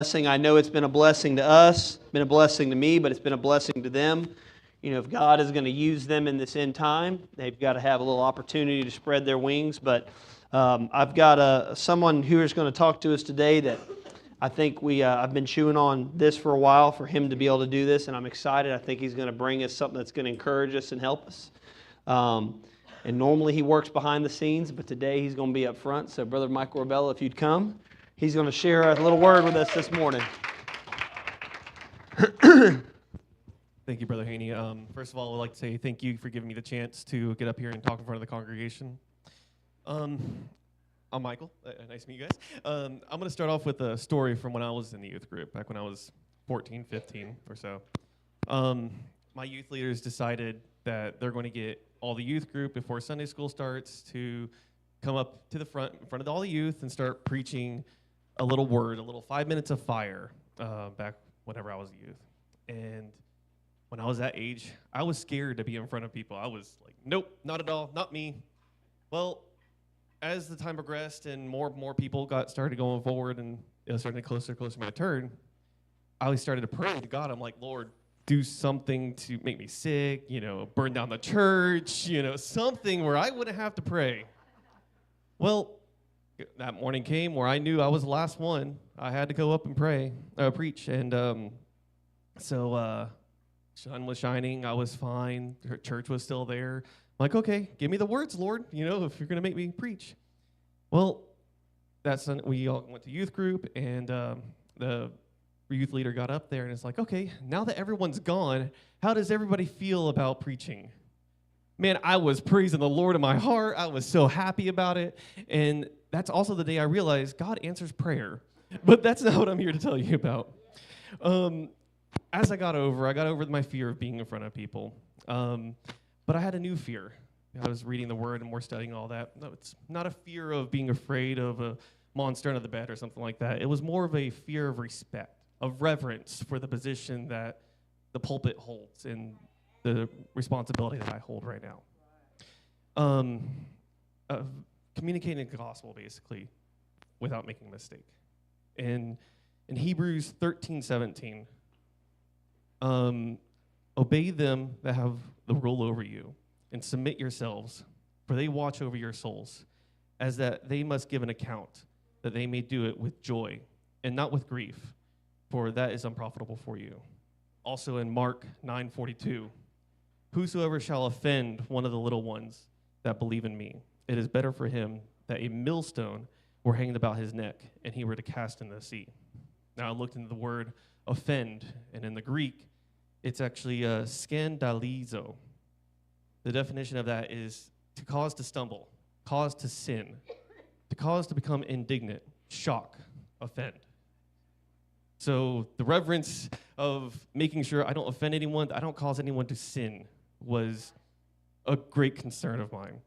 blessing. I know it's been a blessing to us, been a blessing to me, but it's been a blessing to them. You know, if God is going to use them in this end time, they've got to have a little opportunity to spread their wings. But I've got someone who is going to talk to us today that I think I've been chewing on this for a while for him to be able to do this, and I'm excited. I think he's going to bring us something that's going to encourage us and help us. And normally he works behind the scenes, but today he's going to be up front. So Brother Mike Orbella, if you'd come, he's going to share a little word with us this morning. Thank you, Brother Haney. First of all, I'd like to say thank you for giving me the chance to get up here and talk in front of the congregation. I'm Michael. Nice to meet you guys. I'm going to start off with a story from when I was in the youth group, back when I was 14, 15 or so. My youth leaders decided that they're going to get all the youth group before Sunday school starts to come up to the front, in front of all the youth, and start preaching a little word, a little 5 minutes of fire, back whenever I was a youth. And when I was that age, I was scared to be in front of people. I was like, nope, not at all, not me. Well, as the time progressed and more people started going forward and starting closer to my turn, I always started to pray to God. I'm like, Lord, do something to make me sick, burn down the church, something where I wouldn't have to pray. Well, that morning came where I knew I was the last one. I had to go up and preach. And so sun was shining. I was fine. Her church was still there. I'm like, okay, give me the words, Lord, if you're going to make me preach. Well, we all went to youth group, and the youth leader got up there, and it's like, okay, now that everyone's gone, how does everybody feel about preaching? Man, I was praising the Lord in my heart. I was so happy about it. And that's also the day I realized God answers prayer. But that's not what I'm here to tell you about. As I got over my fear of being in front of people. But I had a new fear. I was reading the Word and more studying all that. No, it's not a fear of being afraid of a monster under the bed or something like that. It was more of a fear of respect, of reverence for the position that the pulpit holds and the responsibility that I hold right now. Communicating the gospel, basically, without making a mistake. And in Hebrews 13:17, obey them that have the rule over you, and submit yourselves, for they watch over your souls, as that they must give an account, that they may do it with joy, and not with grief, for that is unprofitable for you. Also in Mark 9:42, whosoever shall offend one of the little ones that believe in me, it is better for him that a millstone were hanged about his neck, and he were to cast into the sea. Now I looked into the word offend, and in the Greek, it's actually scandalizo. The definition of that is to cause to stumble, cause to sin, to cause to become indignant, shock, offend. So the reverence of making sure I don't offend anyone, I don't cause anyone to sin, was a great concern of mine.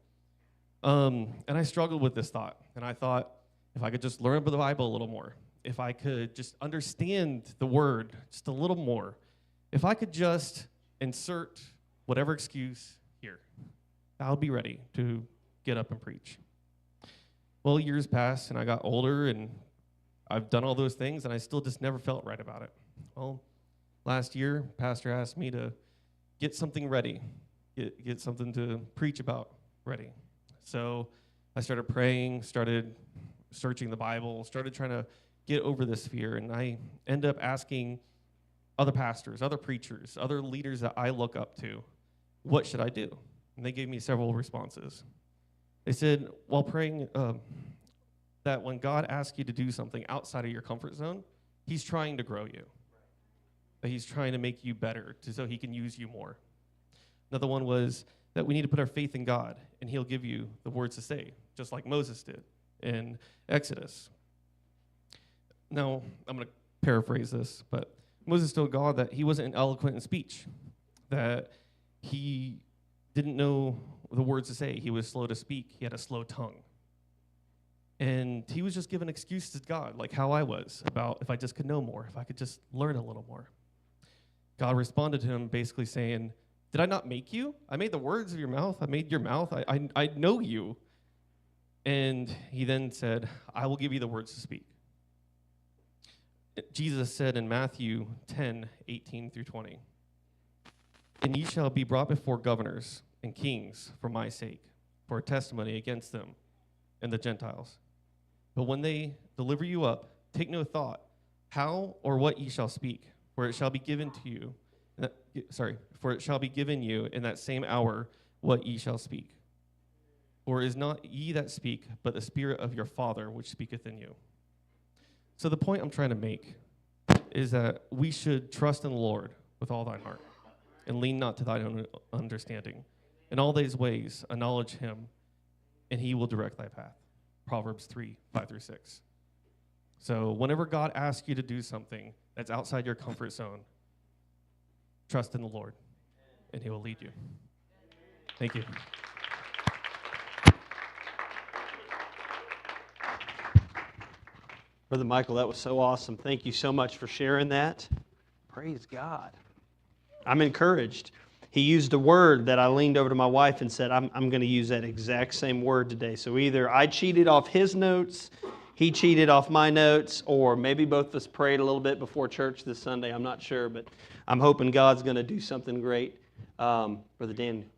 And I struggled with this thought. And I thought, if I could just learn about the Bible a little more, if I could just understand the Word just a little more, if I could just insert whatever excuse here, I'll be ready to get up and preach. Well, years passed, and I got older, and I've done all those things, and I still just never felt right about it. Well, last year, Pastor asked me to get something ready, get something to preach about ready. So I started praying, started searching the Bible, started trying to get over this fear, and I ended up asking other pastors, other preachers, other leaders that I look up to, what should I do? And they gave me several responses. They said, while praying, that when God asks you to do something outside of your comfort zone, he's trying to grow you. That he's trying to make you better so he can use you more. Another one was that we need to put our faith in God, and he'll give you the words to say, just like Moses did in Exodus. Now, I'm going to paraphrase this, but Moses told God that he wasn't eloquent in speech, that he didn't know the words to say. He was slow to speak. He had a slow tongue. And he was just giving excuses to God, like how I was, about if I just could know more, if I could just learn a little more. God responded to him basically saying, did I not make you? I made the words of your mouth. I made your mouth. I know you. And he then said, I will give you the words to speak. Jesus said in Matthew 10:18 through 20, "And ye shall be brought before governors and kings for my sake, for a testimony against them and the Gentiles. But when they deliver you up, take no thought how or what ye shall speak, for it shall be given to you. For it shall be given you in that same hour what ye shall speak. For it is not ye that speak, but the Spirit of your Father which speaketh in you." So the point I'm trying to make is that we should trust in the Lord with all thine heart, and lean not to thine own understanding. In all these ways acknowledge him, and he will direct thy path. Proverbs 3:5 through 6. So whenever God asks you to do something that's outside your comfort zone, trust in the Lord, and he will lead you. Thank you. Brother Michael, that was so awesome. Thank you so much for sharing that. Praise God. I'm encouraged. He used a word that I leaned over to my wife and said, I'm going to use that exact same word today. So either I cheated off his notes, he cheated off my notes, or maybe both of us prayed a little bit before church this Sunday. I'm not sure, but I'm hoping God's going to do something great. Brother Dan.